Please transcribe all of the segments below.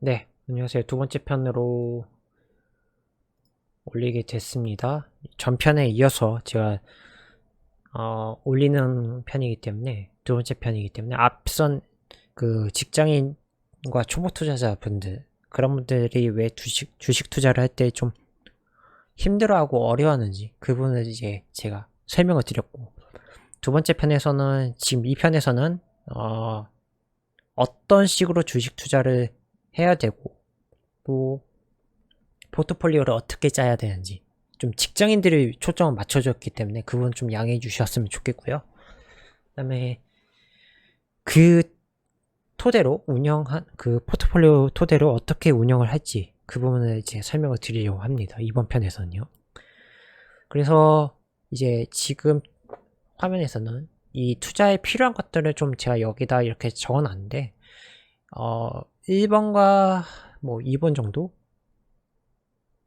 네, 안녕하세요. 두 번째 편으로 올리게 됐습니다. 전편에 이어서 제가 올리는 편이기 때문에 두 번째 편이기 때문에 앞선 그 직장인과 초보 투자자분들 그런 분들이 왜 주식 투자를 할 때 좀 힘들어하고 어려워하는지 그 부분을 이제 제가 설명을 드렸고, 두 번째 편에서는 지금 이 편에서는 어떤 식으로 주식 투자를 해야 되고 또 포트폴리오를 어떻게 짜야 되는지, 좀 직장인들이 초점을 맞춰줬기 때문에 그건 좀 양해해 주셨으면 좋겠고요. 그 다음에 그 토대로 운영한 그 포트폴리오 토대로 어떻게 운영을 할지 그 부분을 이제 설명을 드리려고 합니다. 이번 편에서는요. 그래서 이제 지금 화면에서는 이 투자에 필요한 것들을 좀 제가 여기다 이렇게 적어놨는데 1번과 뭐 2번 정도,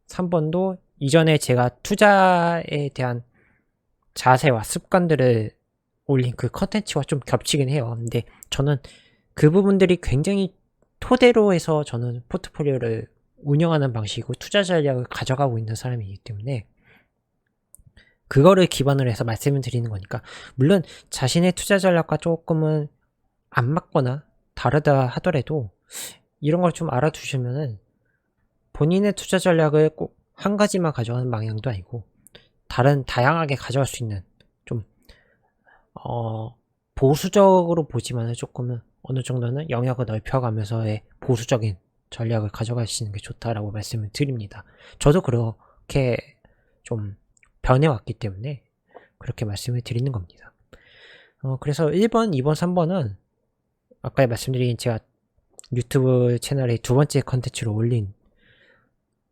3번도 이전에 제가 투자에 대한 자세와 습관들을 올린 그 컨텐츠와 좀 겹치긴 해요. 근데 저는 그 부분들이 굉장히 토대로 해서 저는 포트폴리오를 운영하는 방식이고 투자 전략을 가져가고 있는 사람이기 때문에 그거를 기반으로 해서 말씀을 드리는 거니까, 물론 자신의 투자 전략과 조금은 안 맞거나 다르다 하더라도 이런 걸 좀 알아두시면은 본인의 투자 전략을 꼭 한 가지만 가져가는 방향도 아니고 다양하게 가져갈 수 있는, 좀 보수적으로 보지만은 조금은 어느 정도는 영역을 넓혀가면서의 보수적인 전략을 가져가시는 게 좋다라고 말씀을 드립니다. 저도 그렇게 좀 변해왔기 때문에 그렇게 말씀을 드리는 겁니다. 그래서 1번, 2번, 3번은 아까 말씀드린 제가 유튜브 채널의 두 번째 컨텐츠로 올린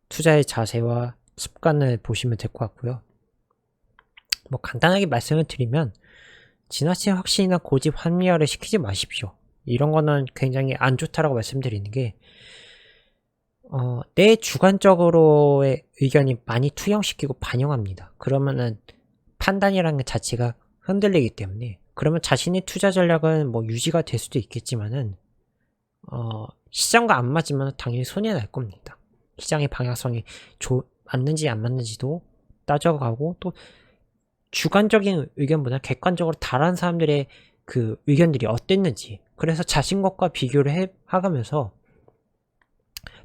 투자의 자세와 습관을 보시면 될 것 같고요. 뭐 간단하게 말씀을 드리면 지나친 확신이나 고집 합리화를 시키지 마십시오. 이런 거는 굉장히 안 좋다라고 말씀드리는 게, 내 주관적으로의 의견이 많이 투영시키고 반영합니다. 그러면은 판단이라는 것 자체가 흔들리기 때문에, 그러면 자신의 투자 전략은 뭐 유지가 될 수도 있겠지만은 시장과 안 맞으면 당연히 손해날 겁니다. 시장의 방향성이 맞는지 안 맞는지도 따져가고, 또 주관적인 의견보다 객관적으로 다른 사람들의 그 의견들이 어땠는지, 그래서 자신 것과 비교를 하가면서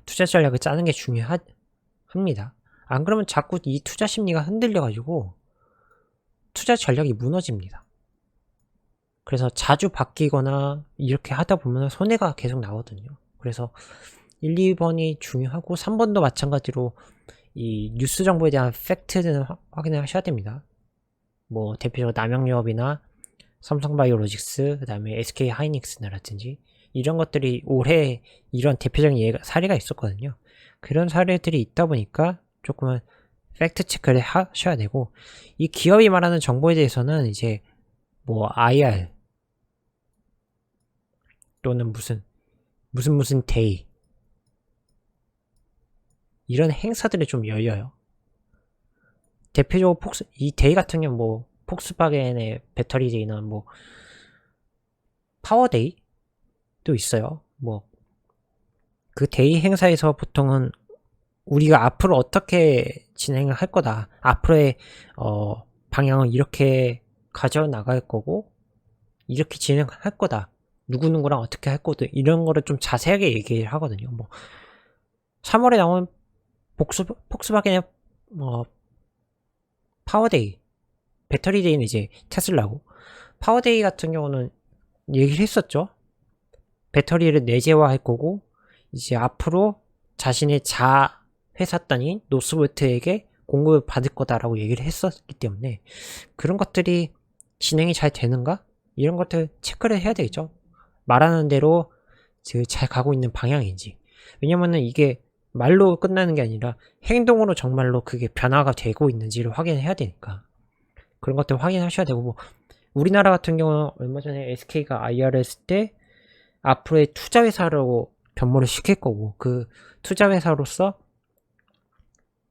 투자 전략을 짜는 게 중요합니다. 안 그러면 자꾸 이 투자 심리가 흔들려가지고 투자 전략이 무너집니다. 그래서 자주 바뀌거나 이렇게 하다 보면 손해가 계속 나거든요. 그래서 1, 2번이 중요하고 3번도 마찬가지로 이 뉴스 정보에 대한 팩트는 확인을 하셔야 됩니다. 뭐 대표적으로 남영유업이나 삼성바이오로직스, 그 다음에 SK하이닉스라든지 이런 것들이 올해 이런 대표적인 사례가 있었거든요. 그런 사례들이 있다 보니까 조금은 팩트 체크를 하셔야 되고, 이 기업이 말하는 정보에 대해서는 이제 뭐 IR 또는 무슨 데이, 이런 행사들이 좀 열려요. 대표적으로 이 데이 같은 경우 뭐 폭스바겐의 배터리 데이나 뭐 파워데이도 있어요. 뭐 그 데이 행사에서 보통은 우리가 앞으로 어떻게 진행을 할 거다, 앞으로의 방향은 이렇게 가져 나갈 거고 이렇게 진행할 거다, 누구누구랑 어떻게 할 거다, 이런 거를 좀 자세하게 얘기를 하거든요. 뭐 3월에 나온 폭스바겐의 파워데이, 배터리데이는 이제 테슬라고, 파워데이 같은 경우는 얘기를 했었죠. 배터리를 내재화할 거고 이제 앞으로 자신의 회사단인 노스볼트에게 공급을 받을 거다라고 얘기를 했었기 때문에 그런 것들이 진행이 잘 되는가? 이런 것들 체크를 해야 되겠죠. 말하는 대로 잘 가고 있는 방향인지. 왜냐면은 이게 말로 끝나는 게 아니라 행동으로 정말로 그게 변화가 되고 있는지를 확인해야 되니까 그런 것들 확인하셔야 되고, 뭐 우리나라 같은 경우는 얼마 전에 SK가 IR을 했을 때 앞으로의 투자회사로 변모를 시킬 거고, 그 투자회사로서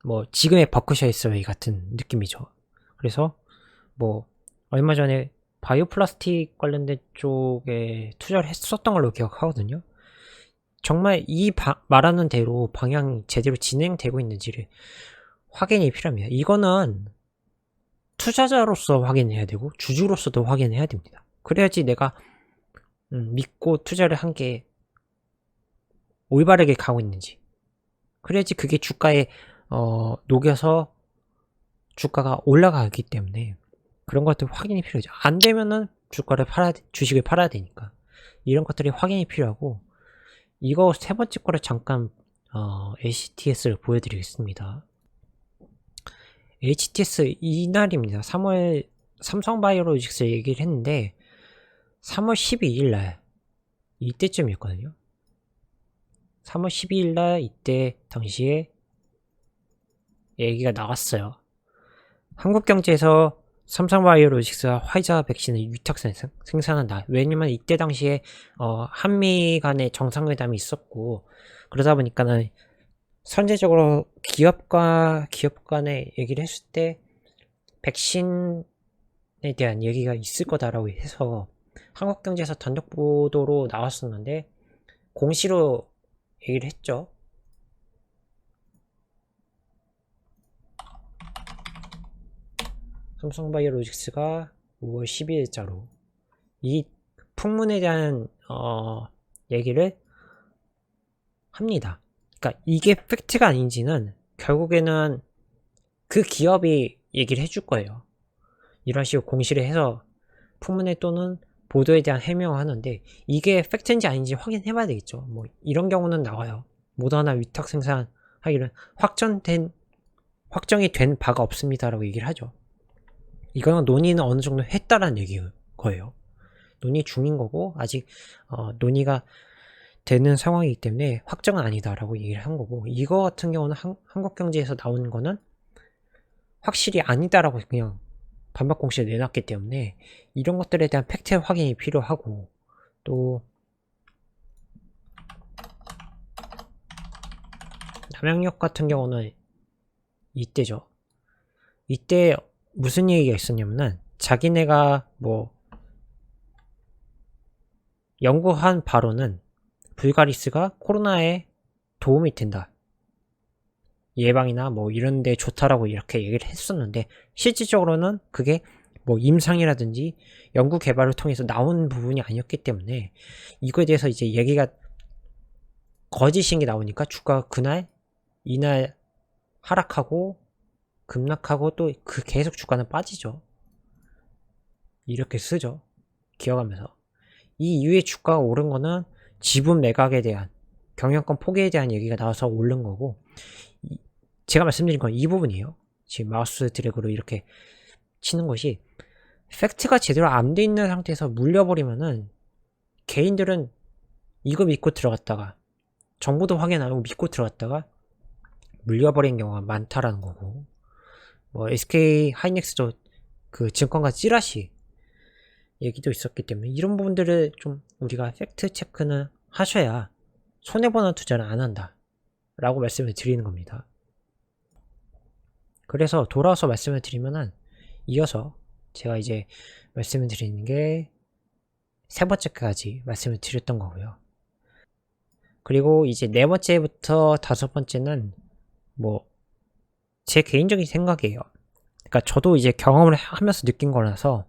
뭐 지금의 버크셔에서웨이 같은 느낌이죠. 그래서 뭐 얼마 전에 바이오 플라스틱 관련된 쪽에 투자를 했었던 걸로 기억하거든요. 정말 말하는 대로 방향이 제대로 진행되고 있는지를 확인이 필요합니다. 이거는 투자자로서 확인해야 되고 주주로서도 확인해야 됩니다. 그래야지 내가 믿고 투자를 한 게 올바르게 가고 있는지, 그래야지 그게 주가에 녹여서 주가가 올라가기 때문에 그런 것들 확인이 필요하죠. 안 되면은 주식을 팔아야 되니까 이런 것들이 확인이 필요하고, 이거 세 번째 거를 잠깐 HTS를 보여드리겠습니다. HTS 이날입니다. 3월 삼성바이오로직스 얘기를 했는데 3월 12일날 이때쯤이었거든요. 3월 12일날 이때 당시에 얘기가 나왔어요. 한국경제에서 삼성바이오로직스와 화이자 백신을 위탁 생산한다. 왜냐면 이때 당시에 한미 간의 정상회담이 있었고, 그러다 보니까는 선제적으로 기업 간에 얘기를 했을 때 백신에 대한 얘기가 있을 거다라고 해서 한국경제에서 단독 보도로 나왔었는데 공시로 얘기를 했죠. 삼성바이오로직스가 5월 12일자로 이 풍문에 대한 얘기를 합니다. 그러니까 이게 팩트가 아닌지는 결국에는 그 기업이 얘기를 해줄 거예요. 이런 식으로 공시를 해서 풍문에 또는 보도에 대한 해명을 하는데 이게 팩트인지 아닌지 확인해 봐야 되겠죠. 뭐 이런 경우는 나와요. 모더나 위탁 생산하기는 확정이 된 바가 없습니다라고 얘기를 하죠. 이거는 논의는 어느 정도 했다라는 거예요. 논의 중인 거고 아직 논의가 되는 상황이기 때문에 확정은 아니다라고 얘기를 한 거고, 이거 같은 경우는 한국경제에서 나온 거는 확실히 아니다라고 그냥 반박 공시를 내놨기 때문에 이런 것들에 대한 팩트 확인이 필요하고, 또 남양력 같은 경우는 이때죠. 이때 무슨 얘기가 있었냐면은 자기네가 뭐 연구한 바로는 불가리스가 코로나에 도움이 된다, 예방이나 뭐 이런 데 좋다라고 이렇게 얘기를 했었는데 실질적으로는 그게 뭐 임상이라든지 연구 개발을 통해서 나온 부분이 아니었기 때문에 이거에 대해서 이제 얘기가 거짓인 게 나오니까 주가가 이날 하락하고 급락하고 또 계속 주가는 빠지죠. 이렇게 쓰죠. 기억하면서. 이 이후에 주가가 오른 거는 지분 매각에 대한, 경영권 포기에 대한 얘기가 나와서 오른 거고, 제가 말씀드린 건 이 부분이에요. 지금 마우스 드래그로 이렇게 치는 것이 팩트가 제대로 안 돼 있는 상태에서 물려버리면은 개인들은 이거 믿고 들어갔다가 정보도 확인 안 하고 믿고 들어갔다가 물려버린 경우가 많다라는 거고, 뭐 SK 하이닉스도 그 증권가 찌라시 얘기도 있었기 때문에 이런 부분들을 좀 우리가 팩트 체크는 하셔야 손해보는 투자는 안 한다 라고 말씀을 드리는 겁니다. 그래서 돌아와서 말씀을 드리면은, 이어서 제가 이제 말씀을 드리는 게 세 번째까지 말씀을 드렸던 거고요. 그리고 이제 네 번째부터 다섯 번째는 뭐 제 개인적인 생각이에요. 그러니까 저도 이제 경험을 하면서 느낀 거라서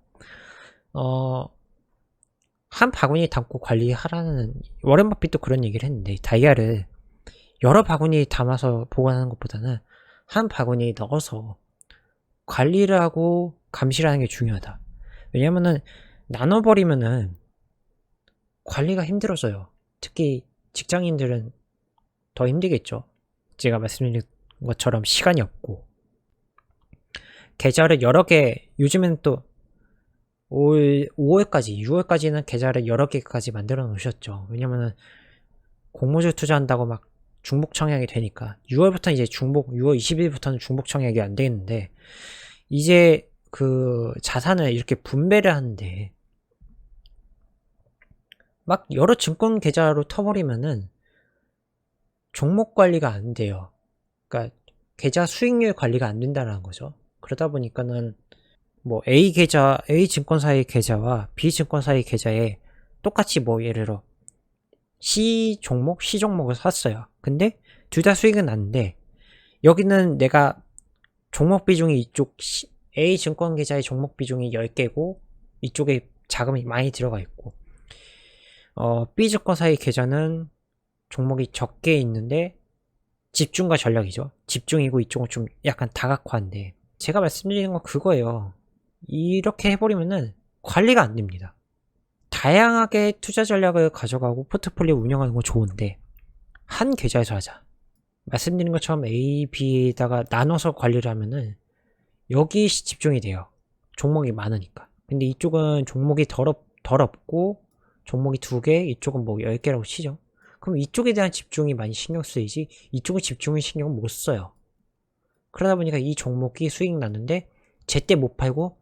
한 바구니 담고 관리하라는, 워렌 버핏도 그런 얘기를 했는데 다이아를 여러 바구니 담아서 보관하는 것보다는 한 바구니에 넣어서 관리를 하고 감시를 하는 게 중요하다. 왜냐면은 나눠버리면은 관리가 힘들어져요. 특히 직장인들은 더 힘들겠죠. 제가 말씀드린 것처럼 시간이 없고, 계좌를 여러 개, 요즘엔 또 5월까지, 6월까지는 계좌를 여러 개까지 만들어 놓으셨죠. 왜냐면은 공모주 투자한다고 막 중복 청약이 되니까. 6월부터 이제 6월 20일부터는 중복 청약이 안 되는데, 이제 그 자산을 이렇게 분배를 하는데 막 여러 증권 계좌로 터버리면은 종목 관리가 안 돼요. 그러니까 계좌 수익률 관리가 안 된다는 거죠. 그러다 보니까는 뭐 A 증권사의 계좌와 B 증권사의 계좌에 똑같이 뭐 예를 들어 C 종목을 샀어요. 근데 둘 다 수익은 났는데 여기는 내가 종목 비중이 이쪽 A 증권 계좌의 종목 비중이 10개고 이쪽에 자금이 많이 들어가 있고 B 증권사의 계좌는 종목이 적게 있는데 집중과 전략이죠. 집중이고 이쪽은 좀 약간 다각화인데 제가 말씀드리는 건 그거예요. 이렇게 해버리면은 관리가 안 됩니다. 다양하게 투자 전략을 가져가고 포트폴리오 운영하는 건 좋은데 한 계좌에서 하자. 말씀드린 것처럼 A, B에다가 나눠서 관리를 하면은 여기 집중이 돼요. 종목이 많으니까. 근데 이쪽은 종목이 덜 없고 종목이 2개, 이쪽은 뭐 10개라고 치죠. 그럼 이쪽에 대한 집중이 많이 신경 쓰이지 이쪽은 집중이 신경 못 써요. 그러다 보니까 이 종목이 수익 났는데 제때 못 팔고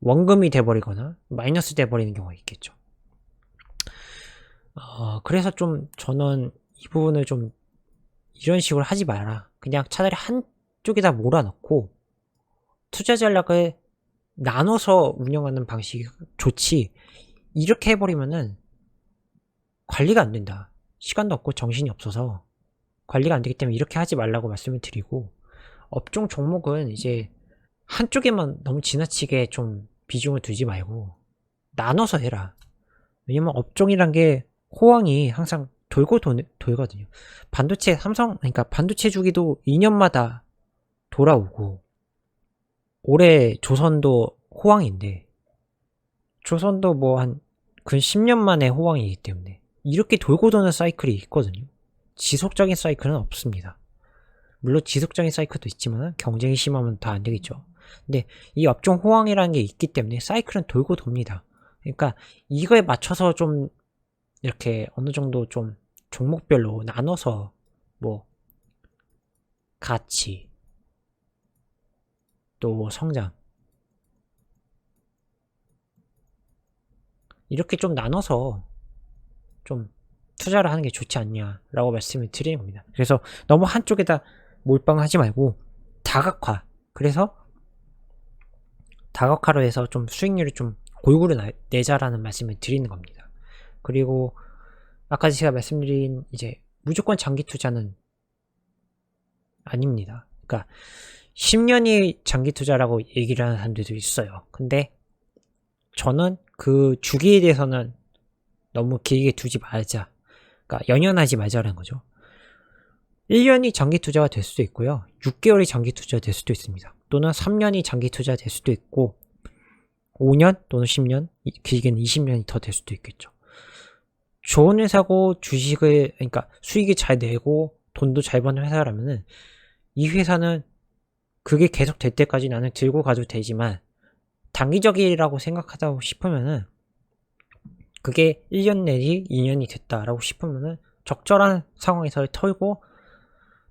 원금이 돼버리거나 마이너스 돼버리는 경우가 있겠죠. 그래서 좀 저는 이 부분을 좀 이런 식으로 하지 마라. 그냥 차라리 한쪽에다 몰아넣고 투자 전략을 나눠서 운영하는 방식이 좋지. 이렇게 해버리면은 관리가 안 된다. 시간도 없고 정신이 없어서 관리가 안 되기 때문에 이렇게 하지 말라고 말씀을 드리고 업종 종목은 이제 한쪽에만 너무 지나치게 좀 비중을 두지 말고 나눠서 해라. 왜냐면 업종이란 게 호황이 항상 돌거든요. 반도체 그러니까 반도체 주기도 2년마다 돌아오고 올해 조선도 호황인데 조선도 뭐 한 근 10년 만에 호황이기 때문에 이렇게 돌고 도는 사이클이 있거든요. 지속적인 사이클은 없습니다. 물론 지속적인 사이클도 있지만 경쟁이 심하면 다 안 되겠죠. 근데 이 업종 호황이라는 게 있기 때문에 사이클은 돌고 돕니다. 그러니까 이거에 맞춰서 좀 이렇게 어느 정도 좀 종목별로 나눠서 뭐 가치 또 성장 이렇게 좀 나눠서 좀 투자를 하는 게 좋지 않냐라고 말씀을 드리는 겁니다. 그래서 너무 한쪽에다 몰빵하지 말고 다각화. 그래서 다각화로 해서 좀 수익률을 좀 골고루 내자라는 말씀을 드리는 겁니다. 그리고 아까 제가 말씀드린 이제 무조건 장기 투자는 아닙니다. 그러니까 10년이 장기 투자라고 얘기를 하는 사람들도 있어요. 근데 저는 그 주기에 대해서는 너무 길게 두지 말자. 그러니까 연연하지 말자라는 거죠. 1년이 장기 투자가 될 수도 있고요. 6개월이 장기 투자가 될 수도 있습니다. 또는 3년이 장기 투자가 될 수도 있고 5년 또는 10년, 길게는 20년이 더 될 수도 있겠죠. 좋은 회사고 주식을 그러니까 수익이 잘 내고 돈도 잘 버는 회사라면은 이 회사는 그게 계속 될 때까지 나는 들고 가도 되지만 단기적이라고 생각하다 싶으면은 그게 1년 내지 2년이 됐다라고 싶으면은 적절한 상황에서 털고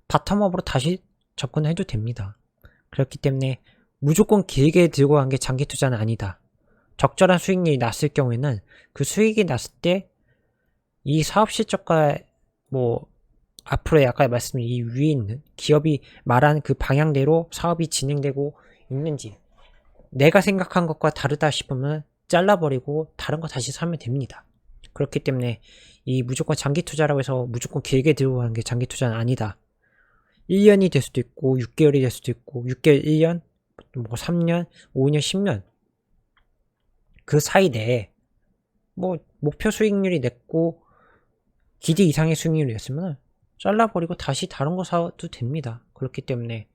바텀업으로 다시 접근해도 됩니다. 그렇기 때문에 무조건 길게 들고 간 게 장기 투자는 아니다. 적절한 수익률이 났을 경우에는 그 수익이 났을 때 이 사업 실적과 뭐 앞으로 아까 말씀드린 이 위에 있는 기업이 말하는 그 방향대로 사업이 진행되고 있는지 내가 생각한 것과 다르다 싶으면 잘라버리고 다른 거 다시 사면 됩니다. 그렇기 때문에 이 무조건 장기 투자라고 해서 무조건 길게 들고 가는 게 장기 투자는 아니다. 1년이 될 수도 있고 6개월이 될 수도 있고 6개월 1년 뭐 3년 5년 10년 그 사이 내에 뭐 목표 수익률이 냈고 기대 이상의 수익률이 냈으면 잘라버리고 다시 다른 거 사도 됩니다. 그렇기 때문에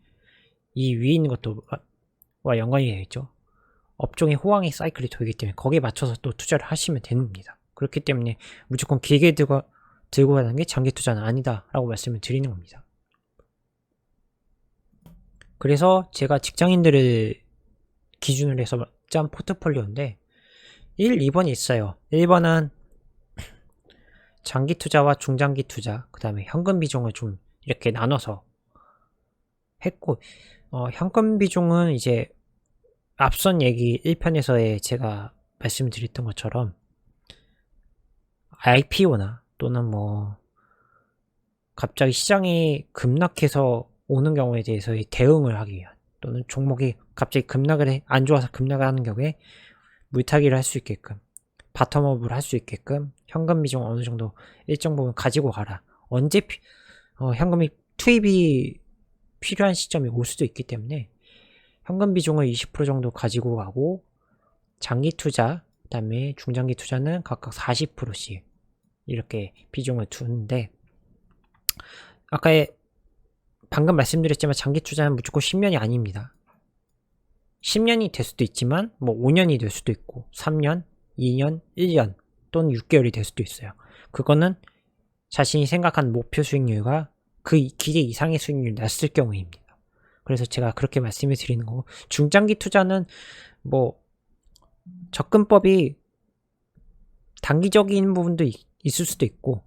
이 위에 있는 것도 와 연관이 되겠죠. 업종의 호황의 사이클이 돌기 때문에 거기에 맞춰서 또 투자를 하시면 됩니다. 그렇기 때문에 무조건 길게 들고 가는 게 장기 투자는 아니다 라고 말씀을 드리는 겁니다. 그래서 제가 직장인들을 기준으로 해서 짠 포트폴리오인데 1, 2번이 있어요. 1번은 장기 투자와 중장기 투자, 그 다음에 현금 비중을 좀 이렇게 나눠서 했고 현금 비중은 이제 앞선 얘기 1편에서의 제가 말씀드렸던 것처럼 IPO나 또는 뭐 갑자기 시장이 급락해서 오는 경우에 대해서 대응을 하기 위한 또는 종목이 갑자기 안 좋아서 급락을 하는 경우에 물타기를 할 수 있게끔 바텀업을 할 수 있게끔 현금 비중 어느 정도 일정 부분 가지고 가라. 언제 현금이 투입이 필요한 시점이 올 수도 있기 때문에 현금 비중을 20% 정도 가지고 가고 장기 투자, 그다음에 중장기 투자는 각각 40%씩 이렇게 비중을 두는데 아까 방금 말씀드렸지만 장기 투자는 무조건 10년이 아닙니다. 10년이 될 수도 있지만 뭐 5년이 될 수도 있고 3년, 2년, 1년 또는 6개월이 될 수도 있어요. 그거는 자신이 생각한 목표 수익률과 그 기대 이상의 수익률이 났을 경우입니다. 그래서 제가 그렇게 말씀을 드리는 거고 중장기 투자는 뭐 접근법이 단기적인 부분도 있을 수도 있고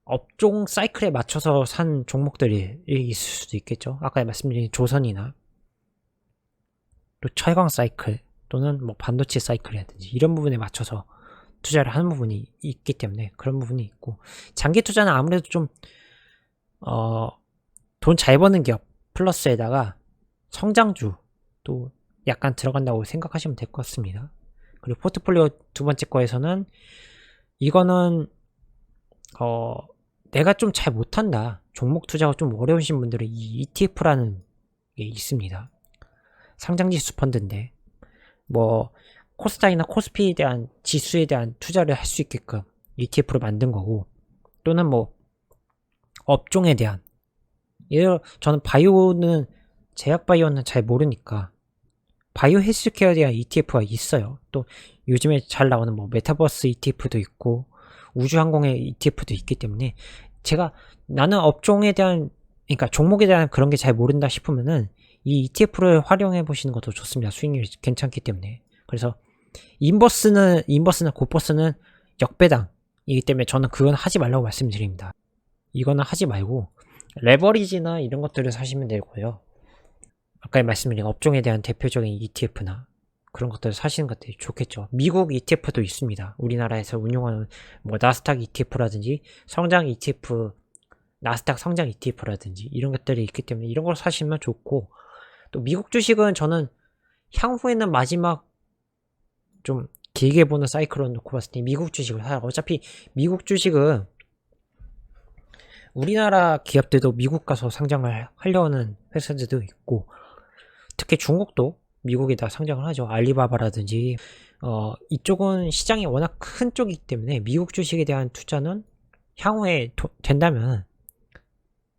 업종 사이클에 맞춰서 산 종목들이 있을 수도 있겠죠. 아까 말씀드린 조선이나 또 철강 사이클 또는 뭐 반도체 사이클이라든지 이런 부분에 맞춰서 투자를 하는 부분이 있기 때문에 그런 부분이 있고 장기 투자는 아무래도 좀 돈 잘 버는 기업 플러스에다가 성장주 또 약간 들어간다고 생각하시면 될 것 같습니다. 그리고 포트폴리오 두 번째 거에서는 이거는 내가 좀 잘 못한다, 종목 투자가 좀 어려우신 분들은 이 ETF라는 게 있습니다. 상장지수 펀드인데 뭐 코스닥이나 코스피에 대한 지수에 대한 투자를 할 수 있게끔 ETF로 만든 거고 또는 뭐 업종에 대한 저는 바이오는 제약 바이오는 잘 모르니까 바이오 헬스케어에 대한 ETF가 있어요. 또 요즘에 잘 나오는 뭐 메타버스 ETF도 있고 우주항공의 ETF도 있기 때문에 제가 나는 업종에 대한 그러니까 종목에 대한 그런 게 잘 모른다 싶으면은 이 ETF를 활용해 보시는 것도 좋습니다. 수익률이 괜찮기 때문에. 그래서 인버스나 고버스는 역배당이기 때문에 저는 그건 하지 말라고 말씀드립니다. 이거는 하지 말고 레버리지나 이런 것들을 사시면 되고요. 아까 말씀드린 업종에 대한 대표적인 ETF나 그런 것들을 사시는 것들이 좋겠죠. 미국 ETF도 있습니다. 우리나라에서 운용하는 뭐 나스닥 ETF라든지 성장 ETF, 나스닥 성장 ETF라든지 이런 것들이 있기 때문에 이런 걸 사시면 좋고 또 미국 주식은 저는 향후에는 마지막 좀 길게 보는 사이클로 놓고 봤을 때 미국 주식을 사요. 어차피 미국 주식은 우리나라 기업들도 미국 가서 상장을 하려는 회사들도 있고 특히 중국도 미국에다 상장을 하죠. 알리바바라든지 이쪽은 시장이 워낙 큰 쪽이기 때문에 미국 주식에 대한 투자는 향후에 된다면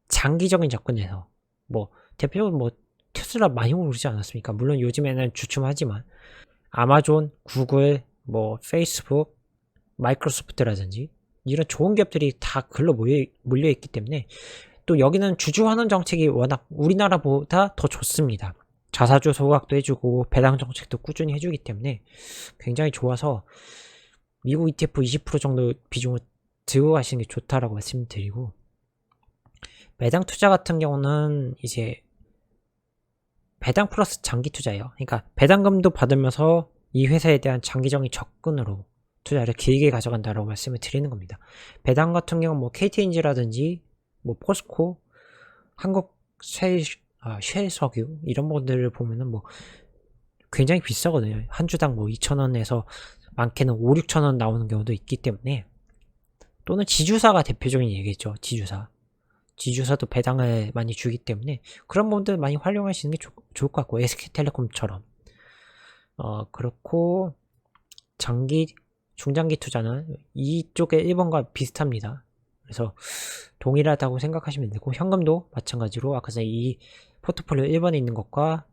장기적인 접근에서 뭐 대표적으로 뭐 테슬라 많이 오르지 않았습니까? 물론 요즘에는 주춤하지만 아마존, 구글, 뭐 페이스북, 마이크로소프트라든지 이런 좋은 기업들이 다 글로 몰려있기 때문에 또 여기는 주주환원 정책이 워낙 우리나라보다 더 좋습니다. 자사주 소각도 해주고 배당 정책도 꾸준히 해주기 때문에 굉장히 좋아서 미국 ETF 20% 정도 비중을 들고 가시는 게 좋다라고 말씀드리고 배당 투자 같은 경우는 이제 배당 플러스 장기 투자예요. 그러니까 배당금도 받으면서 이 회사에 대한 장기적인 접근으로 투자를 길게 가져간다라고 말씀을 드리는 겁니다. 배당 같은 경우는 뭐 KTNG라든지 뭐 포스코, 한국 쉐석유 이런 분들을 보면은 뭐 굉장히 비싸거든요. 한 주당 뭐 2,000원에서 많게는 5, 6,000원 나오는 경우도 있기 때문에 또는 지주사가 대표적인 얘기죠. 지주사도 배당을 많이 주기 때문에 그런 분들 많이 활용하시는 게 좋을 것 같고 SK텔레콤처럼 그렇고 중장기 투자는 이쪽의 1번과 비슷합니다. 그래서 동일하다고 생각하시면 되고 현금도 마찬가지로 아까 전에 이 포트폴리오 1번에 있는 것과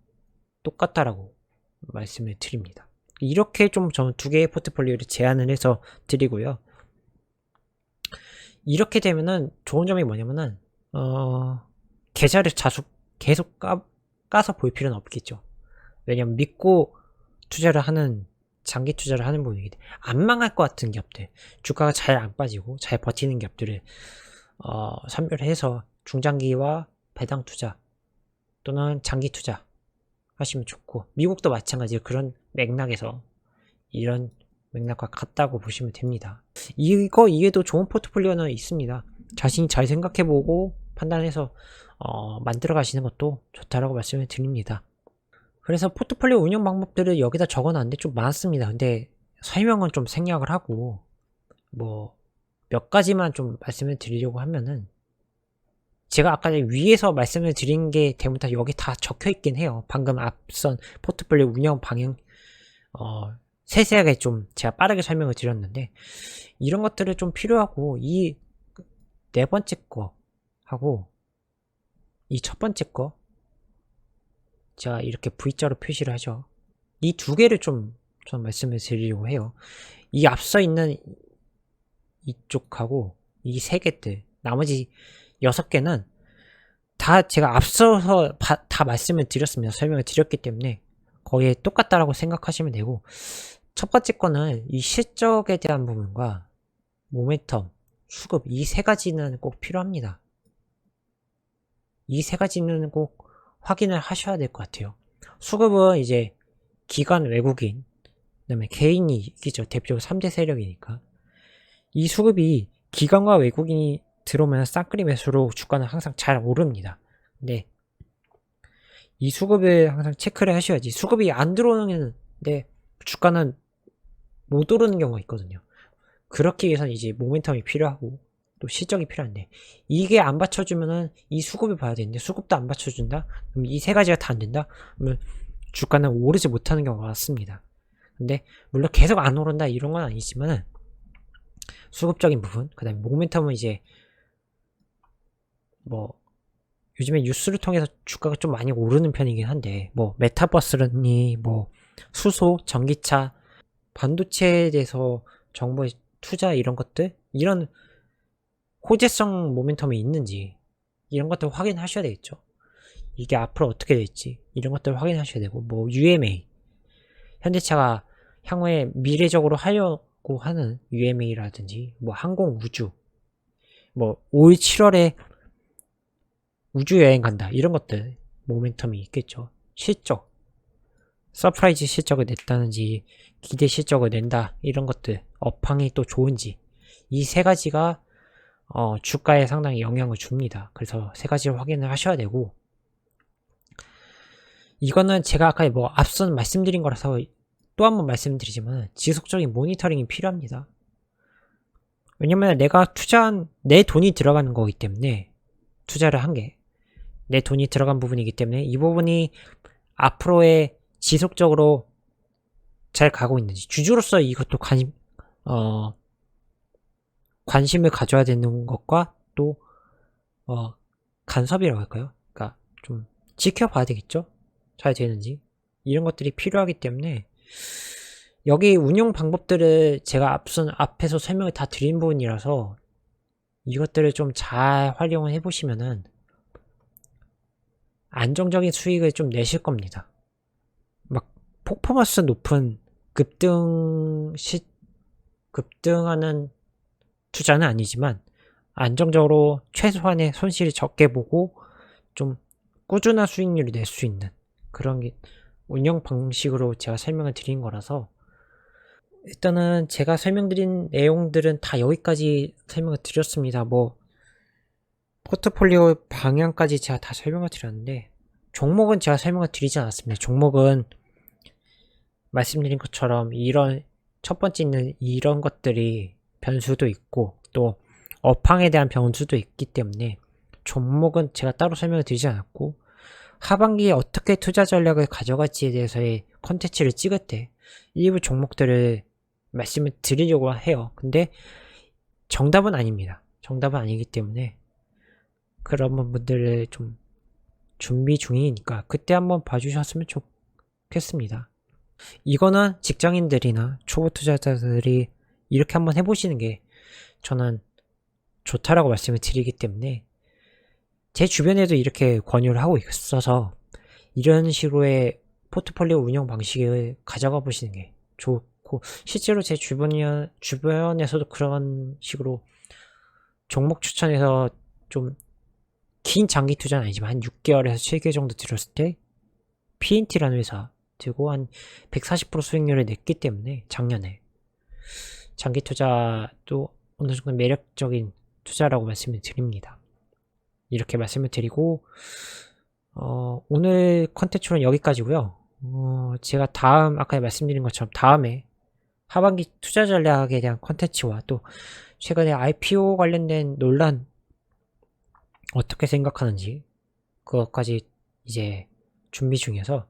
똑같다라고 말씀을 드립니다. 이렇게 좀 저는 두 개의 포트폴리오를 제안을 해서 드리고요. 이렇게 되면은 좋은 점이 뭐냐면은 계좌를 계속 까서 볼 필요는 없겠죠. 왜냐면 믿고 장기 투자를 하는 분이기 때문에 안 망할 것 같은 기업들, 주가가 잘 안 빠지고 잘 버티는 기업들을 선별해서 중장기와 배당 투자 또는 장기 투자 하시면 좋고 미국도 마찬가지로 그런 맥락에서 이런 맥락과 같다고 보시면 됩니다. 이거 이외에도 좋은 포트폴리오는 있습니다. 자신이 잘 생각해보고 판단해서 만들어 가시는 것도 좋다라고 말씀을 드립니다. 그래서 포트폴리오 운영 방법들을 여기다 적어놨는데 좀 많습니다. 근데 설명은 좀 생략을 하고 뭐 몇 가지만 좀 말씀을 드리려고 하면은, 제가 아까 위에서 말씀을 드린 게 대부분 다 여기 다 적혀 있긴 해요. 방금 앞선 포트폴리오 운영 방향 세세하게 좀 제가 빠르게 설명을 드렸는데, 이런 것들을 좀 필요하고, 이 네 번째 거 하고 이 첫 번째 거 제가 이렇게 V자로 표시를 하죠. 이 두 개를 좀 말씀을 드리려고 해요. 이 앞서 있는 이쪽하고 이 세 개들, 나머지 6개는 다 제가 앞서서 다 말씀을 드렸습니다. 설명을 드렸기 때문에 거의 똑같다라고 생각하시면 되고, 첫 번째 거는 이 실적에 대한 부분과 모멘텀, 수급, 이 세 가지는 꼭 필요합니다. 이 세 가지는 꼭 확인을 하셔야 될 것 같아요. 수급은 이제 기관, 외국인, 그 다음에 개인이 이기죠. 대표적으로 3대 세력이니까. 이 수급이 기관과 외국인이 들어오면 쌍끌이 매수로 주가는 항상 잘 오릅니다. 근데 이 수급을 항상 체크를 하셔야지. 수급이 안 들어오는데 주가는 못 오르는 경우가 있거든요. 그렇기 위해서는 이제 모멘텀이 필요하고 또 실적이 필요한데, 이게 안 받쳐주면은 이 수급을 봐야 되는데 수급도 안 받쳐준다? 그럼 이 세 가지가 다 안 된다? 그러면 주가는 오르지 못하는 경우가 많습니다. 근데 물론 계속 안 오른다 이런 건 아니지만은 수급적인 부분, 그 다음에 모멘텀은 이제 뭐 요즘에 뉴스를 통해서 주가가 좀 많이 오르는 편이긴 한데, 뭐 메타버스니 뭐 수소, 전기차, 반도체에 대해서 정부의 투자 이런 것들, 이런 호재성 모멘텀이 있는지 이런 것들 확인하셔야 되겠죠. 이게 앞으로 어떻게 될지 이런 것들 확인하셔야 되고, 뭐 UMA, 현대차가 향후에 미래적으로 하려고 하는 UMA라든지, 뭐 항공 우주, 뭐 올 7월에 우주여행 간다 이런 것들 모멘텀이 있겠죠. 실적, 서프라이즈 실적을 냈다는지 기대 실적을 낸다 이런 것들, 업황이 또 좋은지, 이 세 가지가 주가에 상당히 영향을 줍니다. 그래서 세 가지를 확인을 하셔야 되고, 이거는 제가 아까 뭐 앞선 말씀드린 거라서 또 한 번 말씀드리지만 지속적인 모니터링이 필요합니다. 왜냐면 내가 투자한 내 돈이 들어가는 거기 때문에, 투자를 한 게 내 돈이 들어간 부분이기 때문에 이 부분이 앞으로의 지속적으로 잘 가고 있는지, 주주로서 이것도 관심을 가져야 되는 것과 또 간섭이라고 할까요? 그러니까 좀 지켜봐야 되겠죠? 잘 되는지 이런 것들이 필요하기 때문에, 여기 운용 방법들을 제가 앞에서 설명을 다 드린 부분이라서 이것들을 좀 잘 활용을 해보시면은 안정적인 수익을 좀 내실 겁니다. 막 퍼포먼스 높은 급등하는 투자는 아니지만 안정적으로 최소한의 손실이 적게 보고 좀 꾸준한 수익률을 낼 수 있는 그런 게 운영 방식으로 제가 설명을 드린 거라서, 일단은 제가 설명드린 내용들은 다 여기까지 설명을 드렸습니다. 뭐 포트폴리오 방향까지 제가 다 설명을 드렸는데, 종목은 제가 설명을 드리지 않았습니다. 종목은 말씀드린 것처럼 이런 첫 번째 있는 이런 것들이 변수도 있고 또 업황에 대한 변수도 있기 때문에 종목은 제가 따로 설명을 드리지 않았고, 하반기에 어떻게 투자 전략을 가져갈지에 대해서의 컨텐츠를 찍을 때 일부 종목들을 말씀을 드리려고 해요. 근데 정답은 아닙니다. 정답은 아니기 때문에 그런 분들을 좀 준비 중이니까 그때 한번 봐주셨으면 좋겠습니다. 이거는 직장인들이나 초보 투자자들이 이렇게 한번 해보시는 게 저는 좋다라고 말씀을 드리기 때문에, 제 주변에도 이렇게 권유를 하고 있어서 이런 식으로의 포트폴리오 운영 방식을 가져가 보시는 게 좋고, 실제로 제 주변에서도 그런 식으로 종목 추천해서 좀 긴 장기 투자는 아니지만 한 6개월에서 7개월 정도 들었을 때 PNT라는 회사 들고 한 140% 수익률을 냈기 때문에 작년에 장기 투자도 어느 정도 매력적인 투자라고 말씀을 드립니다. 이렇게 말씀을 드리고 오늘 컨텐츠는 여기까지고요. 제가 아까 말씀드린 것처럼 다음에 하반기 투자 전략에 대한 컨텐츠와 또 최근에 IPO 관련된 논란 어떻게 생각하는지 그것까지 이제 준비 중이어서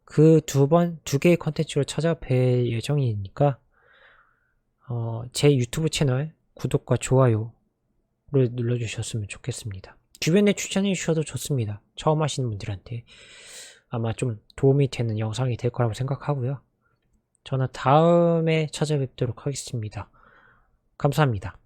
그 두 개의 컨텐츠로 찾아뵐 예정이니까 제 유튜브 채널 구독과 좋아요를 눌러주셨으면 좋겠습니다. 주변에 추천해 주셔도 좋습니다. 처음 하시는 분들한테 아마 좀 도움이 되는 영상이 될 거라고 생각하고요. 저는 다음에 찾아뵙도록 하겠습니다. 감사합니다.